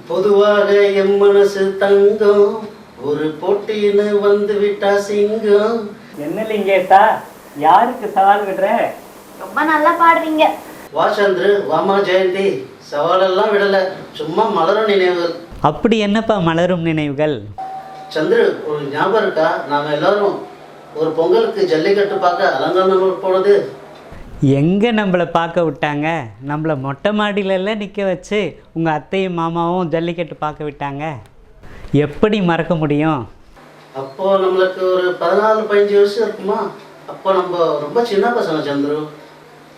பொதுவாக எம் மனசு தங்கம், ஒரு போட்டின்னு வந்து விட்டா சிங்கம். என்ன லிங்கேட்டா, யாருக்கு சவால் விடுற? ரொம்ப நல்லா பாடுறீங்க. வா சந்திரு, வாமா ஜெயந்தி. சவாலெல்லாம் விடல, சும்மா மலரும் நினைவுகள். அப்படி என்னப்பா மலரும் நினைவுகள்? சந்திரு, ஒரு ஞாபகம் இருக்கா? நாம எல்லாரும் ஒரு பொங்கலுக்கு ஜல்லிக்கட்டு பார்க்க அலங்காநல்லூர் போனது. எங்கே நம்மளை பார்க்க விட்டாங்க? நம்மளை மொட்டை மாடியிலெல்லாம் நிற்க வச்சு உங்கள் அத்தையும் மாமாவும் ஜல்லிக்கட்டு பார்க்க விட்டாங்க. எப்படி மறக்க முடியும்? அப்போது நம்மளுக்கு ஒரு 14-15 வருஷம் இருக்குமா? அப்போ நம்ம ரொம்ப சின்ன பசங்க சந்துரு.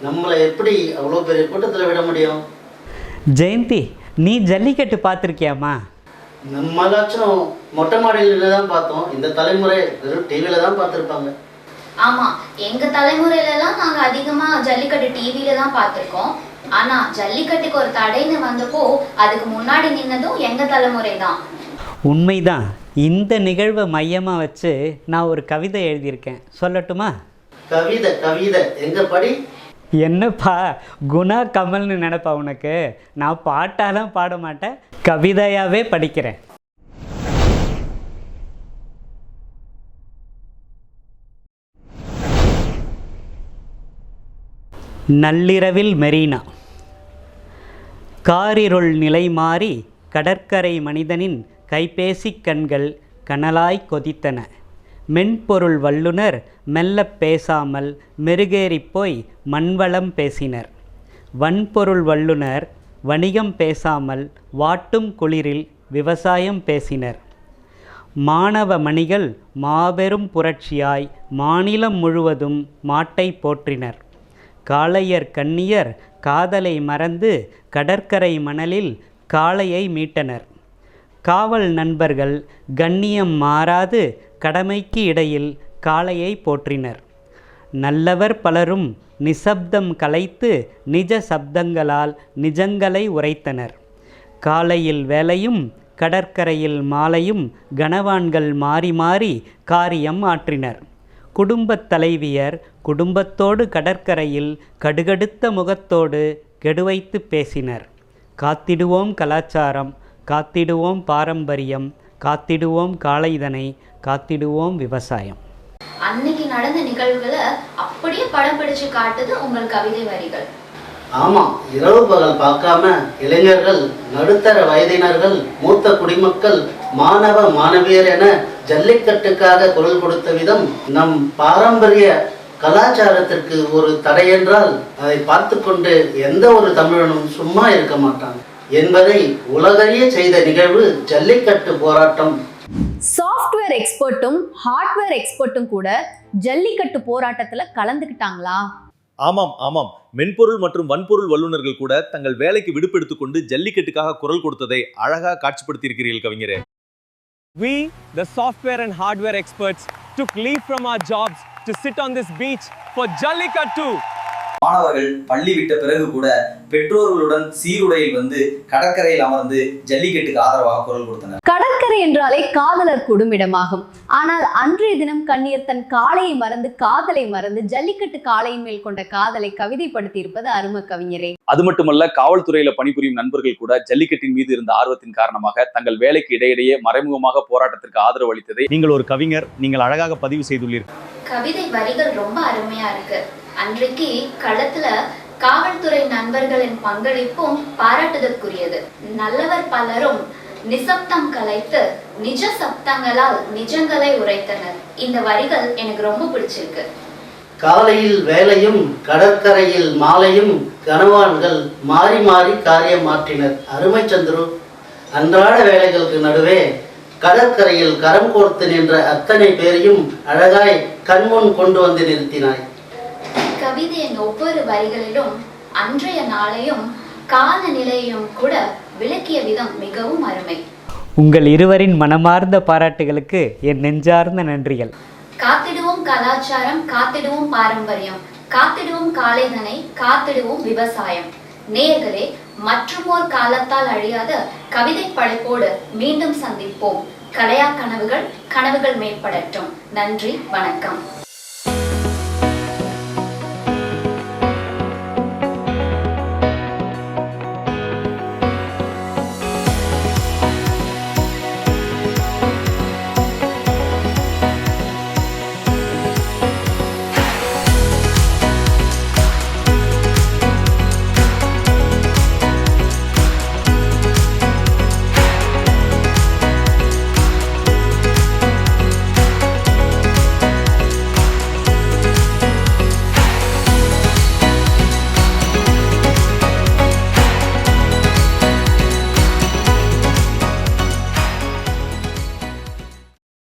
நம்மளை எப்படி அவ்வளோ பெரிய கூட்டத்தில் விட முடியும்? ஜெயந்தி, நீ ஜல்லிக்கட்டு பார்த்துருக்கியாம்மா? நம்மளாச்சும் மொட்டை மாடியில் தான் பார்த்தோம். இந்த தலைமுறை வெறும் டிவியில் தான் பார்த்துருப்பாங்க. ஆமாம், எங்கள் தலைமுறையிலலாம் நாங்கள் அதிகமாக ஜல்லிக்கட்டு டிவியில் தான் பார்த்துருக்கோம். ஆனால் ஜல்லிக்கட்டுக்கு ஒரு தடைன்னு வந்தப்போ அதுக்கு முன்னாடி நின்னதும் எங்கள் தலைமுறை தான். உண்மைதான். இந்த நிகழ்வை மையமாக வச்சு நான் ஒரு கவிதை எழுதியிருக்கேன், சொல்லட்டுமா? கவிதை கவிதை எங்க படி? என்னப்பா குணா கமல்னு நினைப்பா உனக்கு? நான் பாட்டாலாம் பாட மாட்டேன், கவிதையாகவே படிக்கிறேன். நள்ளிரவில் மெரினா. காரிருள் நிலை மாறி கடற்கரை மனிதனின் கைபேசி கண்கள் கனலாய் கொதித்தன. மென்பொருள் வல்லுனர் மெல்ல பேசாமல் மெருகேறிப்போய் மண்வளம் பேசினர். வன்பொருள் வல்லுனர் வணிகம் பேசாமல் வாட்டும் குளிரில் விவசாயம் பேசினர். மாணவ மணிகள் மாபெரும் புரட்சியாய் மாநிலம் முழுவதும் மாட்டை போற்றினர். காளையர் கன்னியர் காதலை மறந்து கடற்கரை மணலில் காளையை மீட்டனர். காவல் நண்பர்கள் கண்ணியம் மாறாது கடமைக்கு இடையில் காளையை போற்றினர். நல்லவர் பலரும் நிசப்தம் கலைத்து நிஜ சப்தங்களால் நிஜங்களை உரைத்தனர். காலையில் வேலையும் கடற்கரையில் மாலையும் கனவான்கள் மாறி மாறி காரியம் ஆற்றினர். குடும்பத் தலைவியர் குடும்பத்தோடு கடற்கரையில் கடுகடுத்த முகத்தோடு கெடுவைத்து பேசினர். காத்திடுவோம் கலாச்சாரம், காத்திடுவோம் பாரம்பரியம், காத்திடுவோம் காளைதனை, காத்திடுவோம் விவசாயம். அன்னைக்கு நடந்த நிகழ்வுகளை அப்படியே படம் பிடிச்சு காட்டுது உங்கள் கவிதை வரிகள். ஆமாம், இரவு பகல் பார்க்காம இளைஞர்கள், நடுத்தர வயதினர்கள், மூத்த குடிமக்கள், மாணவ மாணவியர் என ஜல்லிக்கட்டுக்காக குரல் கொடுத்த விதம் நம் பாரம்பரிய கலாச்சாரத்திற்கு ஒரு தடை என்றால் அதை பார்த்து கொண்டு எந்த ஒரு தமிழனும் சும்மா இருக்க மாட்டான் என்பதை உலகறிய செய்த நிகழ்வு ஜல்லிக்கட்டு போராட்டம். சாஃப்ட்வேர் எக்ஸ்பர்ட்டும் ஹார்ட்வேர் எக்ஸ்பர்ட்டும் கூட ஜல்லிக்கட்டு போராட்டத்துல கலந்துக்கிட்டாங்களா? ஆமாம் ஆமாம், மென்பொருள் மற்றும் வன்பொருள் வல்லுநர்கள் கூட தங்கள் வேலைக்கு விடுப்பெடுத்துக் கொண்டு ஜல்லிக்கட்டுக்காக குரல் கொடுத்ததை அழகாக காட்சிப்படுத்தி இருக்கிறீர்கள் கவிஞரே. We, the software and hardware experts, took leave from our jobs to sit on this beach for Jallikattu. மாணவர்கள் பள்ளி விட்ட பிறகு கூட பெற்றோர்களுடன் சீருடையில் வந்து கடற்கரையில் அமர்ந்து ஜல்லிக்கட்டுக்கு ஆதரவாக குரல் கொடுத்தனர். கடற்கரை என்றாலே காதலர் குடும்பிடமாகும். ஆனால் அன்றைய தினம் கண்ணீர் தன் காளையை மறந்து காதலை மறந்து ஜல்லிக்கட்டு காளையின் மேல் கொண்ட காதலை கவிதைப்படுத்தி இருப்பது அருமை கவிஞரே. அது மட்டுமல்ல, காவல்துறையில பணிபுரியும் நண்பர்கள் கூட ஜல்லிக்கட்டின் மீது இருந்த ஆர்வத்தின் காரணமாக தங்கள் வேலைக்கு இடையிடையே மறைமுகமாக போராட்டத்திற்கு ஆதரவு அளித்ததை நீங்கள் ஒரு கவிஞர், நீங்கள் அழகாக பதிவு செய்துள்ளீர்கள். கவிதை வரிகள் ரொம்ப அருமையா இருக்கு. அன்றைக்கு களத்துல காவல்துறை நண்பர்களின் பங்களிப்பும் பாராட்டுதற்குரியது. நல்லவர் பலரும் நிசப்தம் கலைத்து நிஜ சப்தங்களால் நிஜங்களை உரைத்தனர். இந்த வரிகள் எனக்கு ரொம்ப பிடிச்சிருக்கு. காலையில் வேலையும் கடற்கரையில் மாலையும் கனவான்கள் மாறி மாறி காரியம் மாற்றினர். அருமை சந்துரு, அன்றாட வேலைகளுக்கு நடுவே கடற்கரையில் கரம் கோர்த்து நின்ற அத்தனை பேரையும் அழகாய் கண்முன் கொண்டு வந்து நிறுத்தினாய். கவிதையின் ஒவ்வொரு வரிகளிலும் அன்றைய நாளையும் கால நிலையையும் கூட விளக்கிய விதம் மிகவும் அருமை. உங்கள் இருவரின் மனமார்ந்த பாராட்டுகளுக்கு என் நெஞ்சார்ந்த நன்றிகள். காத்திடுவோம் கலாச்சாரம், காத்திடுவோம் பாரம்பரியம், காத்திடுவோம் காளைதனை, காத்திடுவோம் விவசாயம். நேயர்களே, மற்றுமோர் காலத்தால் அழியாத கவிதை படைப்போடு மீண்டும் சந்திப்போம். கலையா கனவுகள், கனவுகள் மேற்படட்டும். நன்றி, வணக்கம்.